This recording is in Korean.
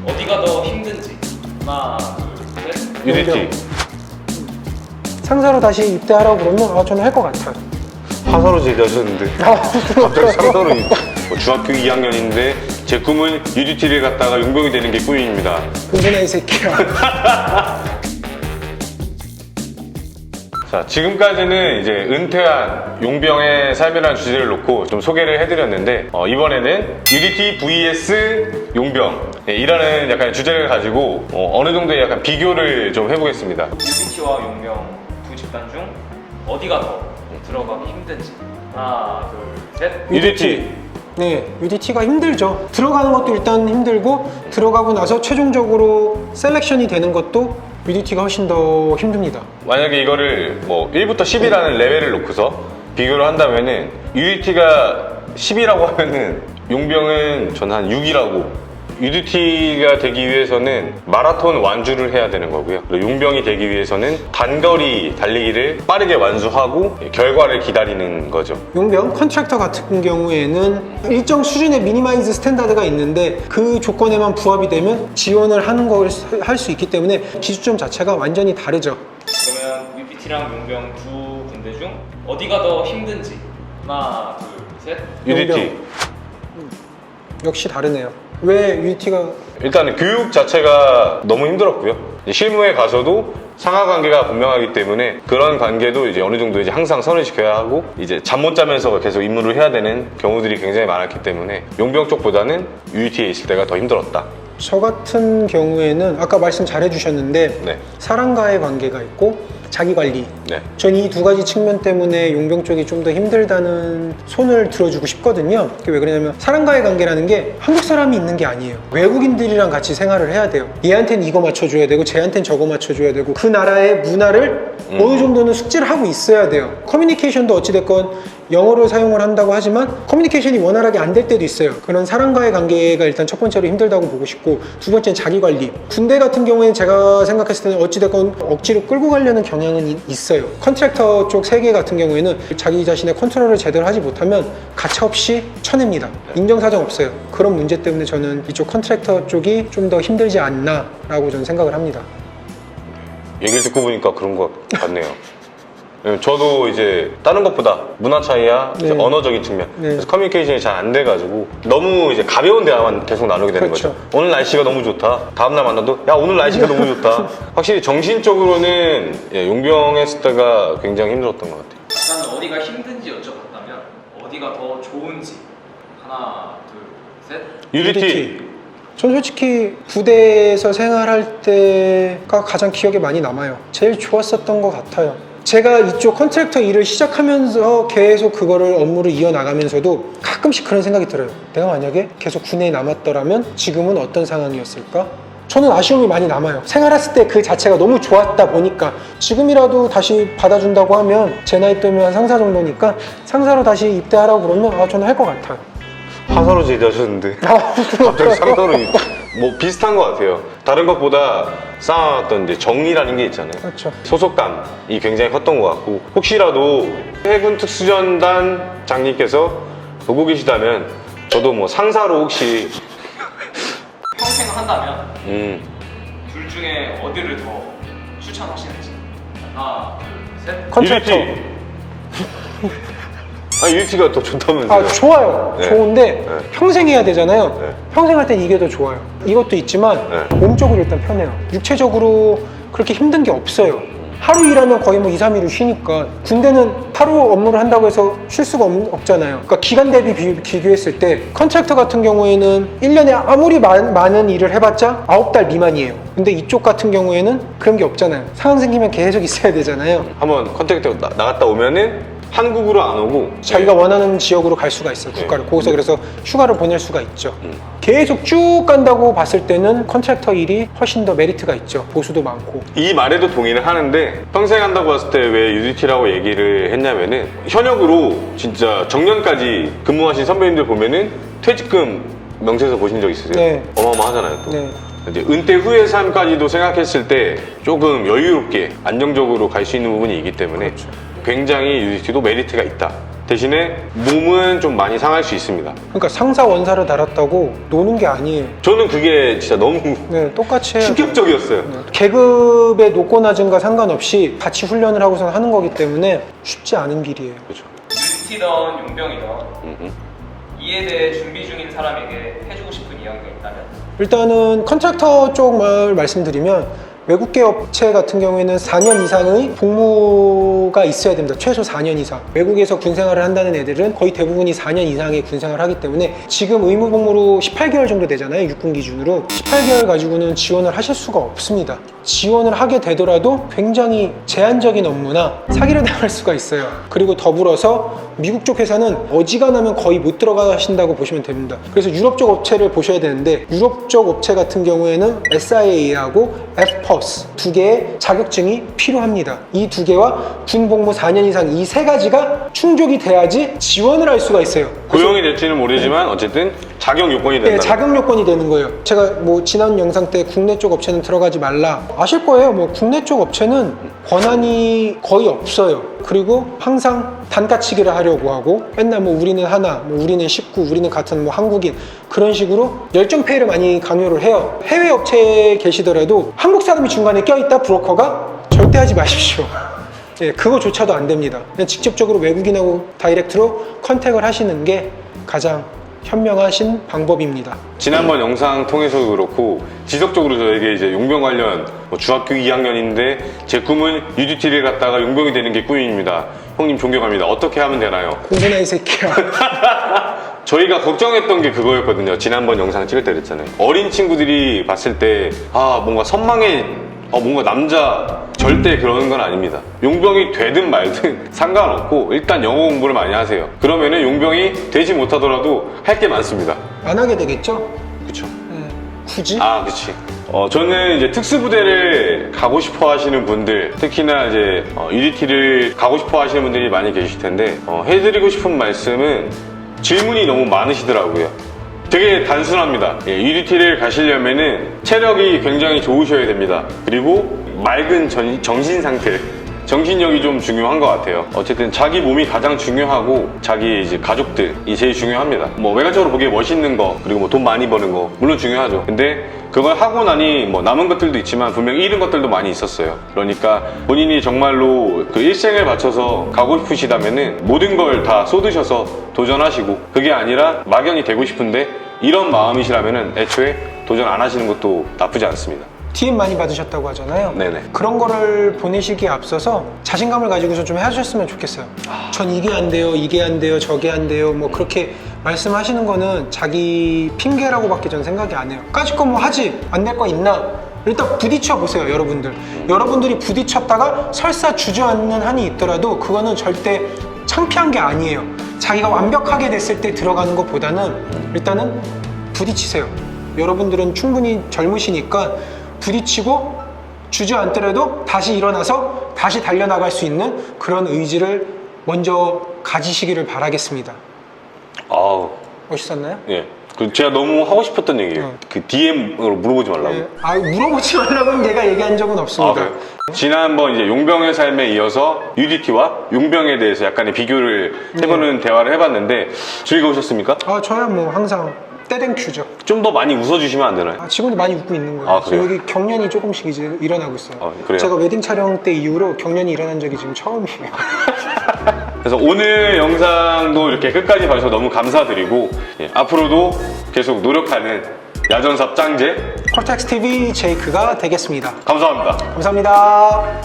어디가 더 힘든지. 하나, 둘, 셋. UDT. 상사로 다시 입대하라고 그러면 저는 할 것 같아요. 하사로 제대하셨는데 갑자기 상사로 중학교 2학년인데 제 꿈은 UDT를 갔다가 용병이 되는 게 꿈입니다. 은근아 이 새끼야. 자, 지금까지는 이제 은퇴한 용병의 삶이라는 주제를 놓고 좀 소개를 해드렸는데 이번에는 UDT vs 용병 이라는 약간 주제를 가지고 어느 정도의 약간 비교를 좀 해보겠습니다. UDT와 용병 두 집단 중 어디가 더 들어가기 힘든지. 하나, 둘, 셋. UDT. 네, UDT가 힘들죠. 들어가는 것도 일단 힘들고 들어가고 나서 최종적으로 셀렉션이 되는 것도 UDT가 훨씬 더 힘듭니다. 만약에 이거를 뭐 1부터 10이라는 레벨을 놓고서 비교를 한다면은 UDT가 10이라고 하면은 용병은 전 한 6이라고. UDT가 되기 위해서는 마라톤 완주를 해야 되는 거고요. 그리고 용병이 되기 위해서는 단거리 달리기를 빠르게 완수하고 결과를 기다리는 거죠. 용병, 컨트랙터 같은 경우에는 일정 수준의 미니마이즈 스탠다드가 있는데 그 조건에만 부합이 되면 지원을 하는 걸 할 수 있기 때문에 기준점 자체가 완전히 다르죠. 그러면 UDT랑 용병 두 군대 중 어디가 더 힘든지. 하나, 둘, 셋. UDT. 역시 다르네요. 왜 UDT가 일단은 교육 자체가 너무 힘들었고요. 실무에 가서도 상하 관계가 분명하기 때문에 그런 관계도 이제 어느 정도 이제 항상 선을 지켜야 하고 이제 잠 못 자면서 계속 임무를 해야 되는 경우들이 굉장히 많았기 때문에 용병 쪽보다는 UDT에 있을 때가 더 힘들었다. 저 같은 경우에는 아까 말씀 잘 해주셨는데 네. 사람과의 관계가 있고 자기관리. 네. 전 이 두 가지 측면 때문에 용병 쪽이 좀 더 힘들다는 손을 들어주고 싶거든요. 그게 왜 그러냐면 사람과의 관계라는 게 한국 사람이 있는 게 아니에요. 외국인들이랑 같이 생활을 해야 돼요. 얘한테는 이거 맞춰줘야 되고 쟤한테는 저거 맞춰줘야 되고 그 나라의 문화를 어느 정도는 숙지를 하고 있어야 돼요. 커뮤니케이션도 어찌됐건 영어를 사용을 한다고 하지만 커뮤니케이션이 원활하게 안 될 때도 있어요. 그런 사람과의 관계가 일단 첫 번째로 힘들다고 보고 싶고 두 번째는 자기관리. 군대 같은 경우에는 제가 생각했을 때는 어찌됐건 억지로 끌고 가려는 경향은 있어요. 컨트랙터 쪽 세계 같은 경우에는 자기 자신의 컨트롤을 제대로 하지 못하면 가차없이 쳐냅니다. 인정사정 없어요. 그런 문제 때문에 저는 이쪽 컨트랙터 쪽이 좀 더 힘들지 않나 라고 저는 생각을 합니다. 얘기를 듣고 보니까 그런 것 같네요. 저도 이제 다른 것보다 문화 차이야 이제 네. 언어적인 측면 네. 그래서 커뮤니케이션이 잘 안 돼가지고 너무 이제 가벼운 대화만 계속 나누게 되는 그렇죠. 거죠. 오늘 날씨가 너무 좋다. 다음날 만나도 야 오늘 날씨가 너무 좋다. 확실히 정신적으로는 용병 했을 때가 굉장히 힘들었던 것 같아요. 일단은 어디가 힘든지 여쭤봤다면 어디가 더 좋은지. 하나, 둘, 셋. UDT. 전 솔직히 부대에서 생활할 때가 가장 기억에 많이 남아요. 제일 좋았었던 것 같아요. 제가 이쪽 컨트랙터 일을 시작하면서 계속 그거를 업무를 이어나가면서도 가끔씩 그런 생각이 들어요. 내가 만약에 계속 군대에 남았더라면 지금은 어떤 상황이었을까? 저는 아쉬움이 많이 남아요. 생활했을 때 그 자체가 너무 좋았다 보니까 지금이라도 다시 받아준다고 하면 제 나이 때문에 한 상사 정도니까 상사로 다시 입대하라고 그러면 저는 할 것 같아요. 하사로 제대하셨는데 갑자기 상사로 뭐 비슷한 것 같아요. 다른 것보다 쌓아왔던 이제 정이라는 게 있잖아요. 그렇죠. 소속감이 굉장히 컸던 것 같고 혹시라도 해군 특수전단 장님께서 보고 계시다면 저도 뭐 상사로 혹시 평생 한다면 둘 중에 어디를 더 추천하시는지. 하나, 둘, 셋. 컨트랙터. UDT가 더 좋다면서요? 좋아요. 네. 좋은데 네. 평생 해야 되잖아요. 네. 평생 할 땐 이게 더 좋아요. 이것도 있지만 네. 몸적으로 일단 편해요. 육체적으로 그렇게 힘든 게 없어요. 하루 일하면 거의 뭐 2, 3일을 쉬니까 군대는 하루 업무를 한다고 해서 쉴 수가 없잖아요. 그러니까 기간 대비 비교했을 때 컨트랙터 같은 경우에는 1년에 아무리 많은 일을 해봤자 9달 미만이에요. 근데 이쪽 같은 경우에는 그런 게 없잖아요. 상황 생기면 계속 있어야 되잖아요. 한번 컨택트 나갔다 오면은 한국으로 안 오고 자기가 원하는 지역으로 갈 수가 있어요. 국가를. 거기서 그래서 휴가를 보낼 수가 있죠. 계속 쭉 간다고 봤을 때는 컨트랙터 일이 훨씬 더 메리트가 있죠. 보수도 많고. 이 말에도 동의를 하는데 평생 한다고 했을 때 왜 UDT라고 얘기를 했냐면은 현역으로 진짜 정년까지 근무하신 선배님들 보면은 퇴직금 명세서 보신 적 있으세요? 네. 어마어마하잖아요 또. 네. 이제 은퇴 후의 삶까지도 생각했을 때 조금 여유롭게 안정적으로 갈 수 있는 부분이 있기 때문에 굉장히 UDT도 메리트가 있다. 대신에 몸은 좀 많이 상할 수 있습니다. 그러니까 상사 원사를 달았다고 노는 게 아니에요. 저는 그게 진짜 너무 네, 똑같이 해요. 충격적이었어요. 계급의 높고 낮은가 상관없이 같이 훈련을 하고서 하는 거기 때문에 쉽지 않은 길이에요. 그렇죠. 듀티던 용병이던 이에 대해 준비 중인 사람에게 해주고 싶은 이야기가 있다면? 일단은 컨트랙터 쪽을 말씀드리면 외국계 업체 같은 경우에는 4년 이상의 복무가 있어야 됩니다. 최소 4년 이상. 외국에서 군생활을 한다는 애들은 거의 대부분이 4년 이상의 군생활을 하기 때문에 지금 의무복무로 18개월 정도 되잖아요. 육군 기준으로. 18개월 가지고는 지원을 하실 수가 없습니다. 지원을 하게 되더라도 굉장히 제한적인 업무나 사기를 당할 수가 있어요. 그리고 더불어서 미국 쪽 회사는 어지간하면 거의 못 들어가신다고 보시면 됩니다. 그래서 유럽 쪽 업체를 보셔야 되는데 유럽 쪽 업체 같은 경우에는 SIA하고 FPOS 두 개의 자격증이 필요합니다. 이 두 개와 군 복무 4년 이상 이 세 가지가 충족이 돼야지 지원을 할 수가 있어요. 고용이 될지는 모르지만 어쨌든 자격 요건이 네, 된다. 자격 요건이 되는 거예요. 제가 뭐 지난 영상 때 국내 쪽 업체는 들어가지 말라 아실 거예요. 뭐 국내 쪽 업체는 권한이 거의 없어요. 그리고 항상 단가치기를 하려고 하고 맨날 뭐 우리는 하나, 뭐 우리는 식구, 우리는 같은 뭐 한국인 그런 식으로 열정페이를 많이 강요를 해요. 해외 업체에 계시더라도 한국 사람이 중간에 껴있다 브로커가 절대 하지 마십시오. 예, 그거조차도 안 됩니다. 그냥 직접적으로 외국인하고 다이렉트로 컨택을 하시는 게 가장 현명하신 방법입니다. 지난번 영상 통해서도 그렇고 지속적으로 저에게 이제 용병 관련 뭐 중학교 2학년인데 제 꿈은 UDT를 갔다가 용병이 되는 게 꿈입니다. 형님 존경합니다. 어떻게 하면 되나요? 공부나 이 새끼야. 저희가 걱정했던 게 그거였거든요. 지난번 영상 찍을 때 그랬잖아요. 어린 친구들이 봤을 때 뭔가 선망의 뭔가 남자 절대 그러는 건 아닙니다. 용병이 되든 말든 상관없고 일단 영어 공부를 많이 하세요. 그러면은 용병이 되지 못하더라도 할 게 많습니다. 안 하게 되겠죠? 그쵸? 굳이? 그치. 저는 이제 특수부대를 가고 싶어 하시는 분들, 특히나 이제 UDT를 가고 싶어 하시는 분들이 많이 계실 텐데, 해드리고 싶은 말씀은 질문이 너무 많으시더라고요. 되게 단순합니다. UDT를 가시려면은 체력이 굉장히 좋으셔야 됩니다. 그리고 맑은 정신 상태, 정신력이 좀 중요한 것 같아요. 어쨌든 자기 몸이 가장 중요하고 자기 이제 가족들이 제일 중요합니다. 뭐 외관적으로 보기에 멋있는 거 그리고 뭐 돈 많이 버는 거 물론 중요하죠. 근데 그걸 하고 나니 뭐 남은 것들도 있지만 분명 잃은 것들도 많이 있었어요. 그러니까 본인이 정말로 그 일생을 바쳐서 가고 싶으시다면은 모든 걸 다 쏟으셔서 도전하시고 그게 아니라 막연히 되고 싶은데 이런 마음이시라면은 애초에 도전 안 하시는 것도 나쁘지 않습니다. DM 많이 받으셨다고 하잖아요. 네네. 그런 거를 보내시기에 앞서서 자신감을 가지고서 좀 해주셨으면 좋겠어요. 전 이게 안 돼요, 이게 안 돼요, 저게 안 돼요. 뭐 그렇게 말씀하시는 거는 자기 핑계라고밖에 전 생각이 안 해요. 까짓 거 뭐 하지? 안 될 거 있나? 일단 부딪혀 보세요, 여러분들. 여러분들이 부딪혔다가 설사 주저앉는 한이 있더라도 그거는 절대 창피한 게 아니에요. 자기가 완벽하게 됐을 때 들어가는 것보다는 일단은 부딪히세요. 여러분들은 충분히 젊으시니까 부딪히고 주저앉더라도 다시 일어나서 다시 달려나갈 수 있는 그런 의지를 먼저 가지시기를 바라겠습니다. 멋있었나요? 예. 제가 너무 하고 싶었던 얘기예요. 그 DM으로 물어보지 말라고. 네. 물어보지 말라고는 내가 얘기한 적은 없습니다. 지난번 이제 용병의 삶에 이어서 UDT와 용병에 대해서 약간의 비교를 해보는 대화를 해봤는데 즐거우셨습니까? 저야 뭐 항상 떼댕큐죠. 좀 더 많이 웃어주시면 안 되나요? 지금도 많이 웃고 있는 거예요. 그래요? 여기 경련이 조금씩 이제 일어나고 있어요. 그래요? 제가 웨딩 촬영 때 이후로 경련이 일어난 적이 지금 처음이에요. 그래서 오늘 영상도 이렇게 끝까지 봐주셔서 너무 감사드리고 앞으로도 계속 노력하는 야전삽 짱제 콜텍스 TV 제이크가 되겠습니다. 감사합니다. 감사합니다.